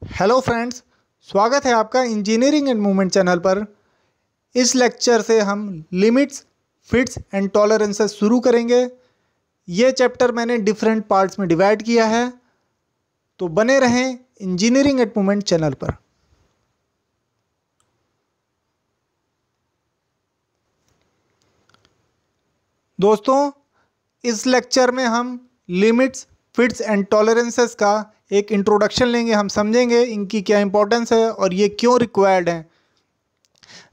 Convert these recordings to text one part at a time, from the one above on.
Hello friends, स्वागत है आपका इंजीनियरिंग एंड मूवमेंट चैनल पर। इस लेक्चर से हम लिमिट्स, फिट्स एंड टॉलरेंसेस शुरू करेंगे। ये चैप्टर मैंने डिफरेंट पार्ट्स में डिवाइड किया है, तो बने रहें इंजीनियरिंग एंड मूवमेंट चैनल पर। दोस्तों, इस लेक्चर में हम लिमिट्स, फिट्स एंड टॉलरेंसेस का एक इंट्रोडक्शन लेंगे। हम समझेंगे इनकी क्या इंपॉर्टेंस है और ये क्यों रिक्वायर्ड हैं।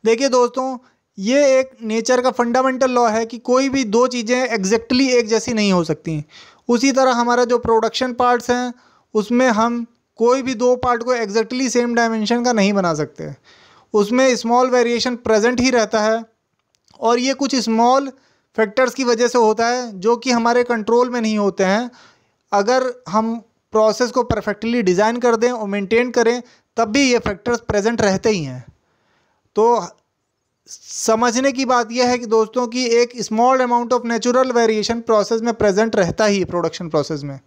देखिए दोस्तों, ये एक नेचर का फंडामेंटल लॉ है कि कोई भी दो चीज़ें एग्जैक्टली एक जैसी नहीं हो सकती। उसी तरह हमारा जो प्रोडक्शन पार्ट्स हैं उसमें हम कोई भी दो पार्ट को एग्जैक्टली सेम डायमेंशन का नहीं बना सकते। उसमें स्मॉल वेरिएशन प्रेजेंट ही रहता है और ये कुछ स्मॉल फैक्टर्स की वजह से होता है जो कि हमारे कंट्रोल में नहीं होते हैं। अगर हम प्रोसेस को परफेक्टली डिज़ाइन कर दें और मेंटेन करें तब भी ये फैक्टर्स प्रेजेंट रहते ही हैं। तो समझने की बात यह है कि दोस्तों की एक small amount of natural variation process में प्रेजेंट रहता ही प्रोडक्शन प्रोसेस में।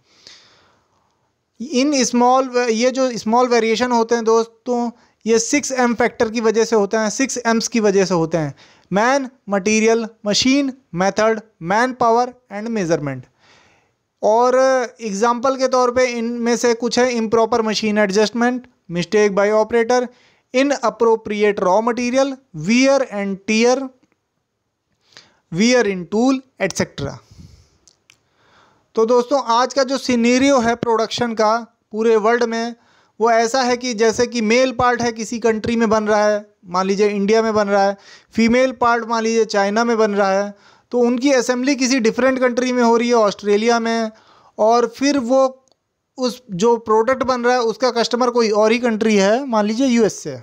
ये जो स्मॉल वेरिएशन होते हैं दोस्तों, ये 6M फैक्टर की वजह से होते हैं, 6Ms की वजह से होते हैं। Man, material, machine, method, man power and measurement. और एग्जाम्पल के तौर पे इनमें से कुछ है: improper machine adjustment, mistake by operator, inappropriate raw material, wear and tear, wear in tool etcetera. तो दोस्तों, आज का जो सिनेरियो है प्रोडक्शन का पूरे वर्ल्ड में, वो ऐसा है कि जैसे कि मेल पार्ट है किसी कंट्री में बन रहा है, मान लीजिए इंडिया में बन रहा है, फीमेल पार्ट मान लीजिए चाइना में बन रहा है, तो उनकी असेंबली किसी डिफरेंट कंट्री में हो रही है, ऑस्ट्रेलिया में, और फिर वो उस जो प्रोडक्ट बन रहा है उसका कस्टमर कोई और ही कंट्री है, मान लीजिए यूएस से।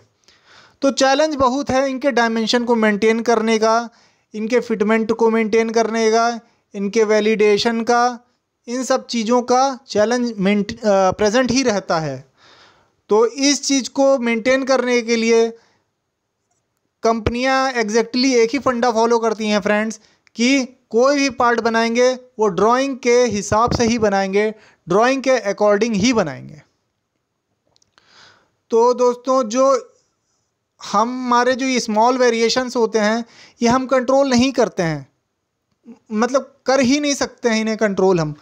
तो चैलेंज बहुत है इनके डायमेंशन को मेंटेन करने का, इनके फिटमेंट को मेंटेन करने का, इनके वैलिडेशन का, इन सब चीज़ों का चैलेंज प्रेजेंट ही रहता है। तो इस चीज़ को मेंटेन करने के लिए कंपनियां एग्जैक्टली एक ही फंडा फॉलो करती हैं फ्रेंड्स, कि कोई भी पार्ट बनाएंगे वो ड्राइंग के हिसाब से ही बनाएंगे, ड्राइंग के अकॉर्डिंग ही बनाएंगे। तो दोस्तों, जो हमारे जो ये स्मॉल वेरिएशंस होते हैं ये हम कंट्रोल नहीं करते हैं, मतलब कर ही नहीं सकते हैं इन्हें कंट्रोल हम।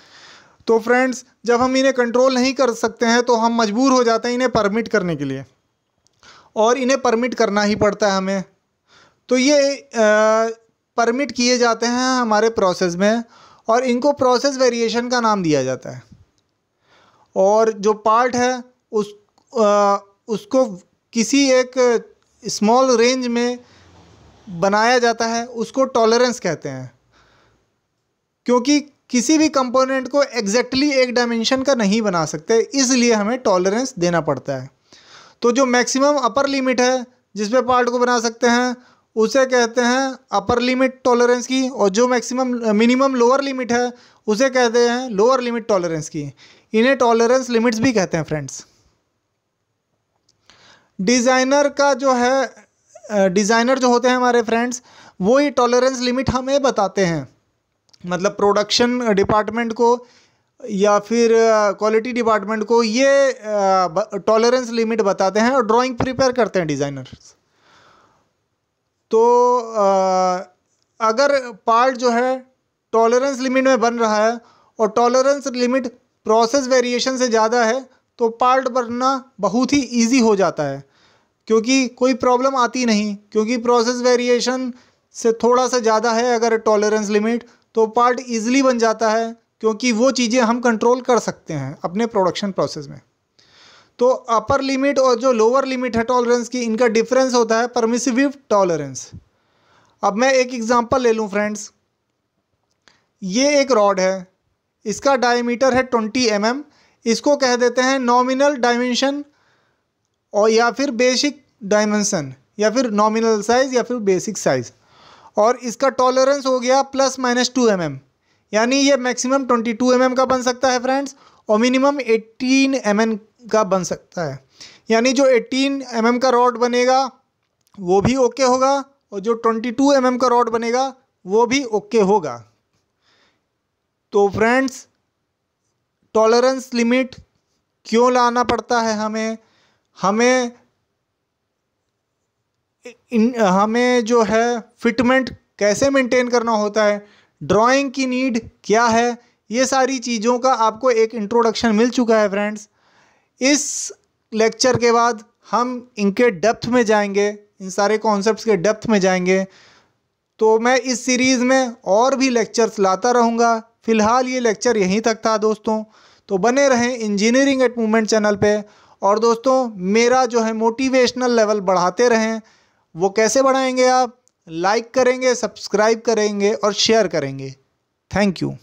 तो फ्रेंड्स, जब हम इन्हें कंट्रोल नहीं कर सकते हैं तो हम मजबूर हो जाते हैं इन्हें परमिट करने के लिए, और इन्हें परमिट करना ही पड़ता है हमें। तो ये परमिट किए जाते हैं हमारे प्रोसेस में, और इनको प्रोसेस वेरिएशन का नाम दिया जाता है। और जो पार्ट है उसको किसी एक स्मॉल रेंज में बनाया जाता है, उसको टॉलरेंस कहते हैं, क्योंकि किसी भी कंपोनेंट को एग्जैक्टली एक डायमेंशन का नहीं बना सकते, इसलिए हमें टॉलरेंस देना पड़ता है। तो जो मैक्सिमम अपर लिमिट है जिस पे पार्ट को बना सकते हैं उसे कहते हैं अपर लिमिट टॉलरेंस की, और जो मिनिमम लोअर लिमिट है उसे कहते हैं लोअर लिमिट टॉलरेंस की। इन्हें टॉलरेंस लिमिट्स भी कहते हैं फ्रेंड्स। डिज़ाइनर जो होते हैं हमारे फ्रेंड्स, वो ही टॉलरेंस लिमिट हमें बताते हैं। मतलब प्रोडक्शन डिपार्टमेंट को या फिर क्वालिटी डिपार्टमेंट को ये टॉलरेंस लिमिट बताते हैं और ड्राइंग प्रिपेयर करते हैं डिज़ाइनर्स। तो अगर पार्ट जो है टॉलरेंस लिमिट में बन रहा है और टॉलरेंस लिमिट प्रोसेस वेरिएशन से ज़्यादा है तो पार्ट बनना बहुत ही इजी हो जाता है, क्योंकि कोई प्रॉब्लम आती नहीं, क्योंकि प्रोसेस वेरिएशन से थोड़ा सा ज़्यादा है अगर टॉलरेंस लिमिट, तो पार्ट ईजिली बन जाता है, क्योंकि वो चीज़ें हम कंट्रोल कर सकते हैं अपने प्रोडक्शन प्रोसेस में। तो अपर लिमिट और जो लोअर लिमिट है टॉलरेंस की, इनका डिफरेंस होता है परमिसिव टॉलरेंस। अब मैं एक एग्जांपल ले लूँ फ्रेंड्स। ये एक रॉड है, इसका डायमीटर है 20 mm, इसको कह देते हैं नॉमिनल डायमेंशन और या फिर बेसिक डायमेंशन, या फिर नॉमिनल साइज़ या फिर बेसिक साइज़। और इसका टॉलरेंस हो गया ±2 mm, यानी ये मैक्सिमम 22 mm का बन सकता है फ्रेंड्स, और मिनिमम 18 mm का बन सकता है। यानी जो 18 mm का रॉड बनेगा वो भी ओके होगा, और जो 22 mm का रॉड बनेगा वो भी ओके होगा। तो फ्रेंड्स, टॉलरेंस लिमिट क्यों लाना पड़ता है हमें, हमें जो है फिटमेंट कैसे मेंटेन करना होता है, ड्राइंग की नीड क्या है, ये सारी चीज़ों का आपको एक इंट्रोडक्शन मिल चुका है फ्रेंड्स। इस लेक्चर के बाद हम इनके डेप्थ में जाएंगे, इन सारे कॉन्सेप्ट्स के डेप्थ में जाएंगे। तो मैं इस सीरीज़ में और भी लेक्चर्स लाता रहूँगा। फ़िलहाल ये लेक्चर यहीं तक था दोस्तों। तो बने रहें इंजीनियरिंग एट मूवमेंट चैनल पे। और दोस्तों मेरा जो है मोटिवेशनल लेवल बढ़ाते रहें। वो कैसे बढ़ाएंगे? आप लाइक करेंगे, सब्सक्राइब करेंगे और शेयर करेंगे। Thank you.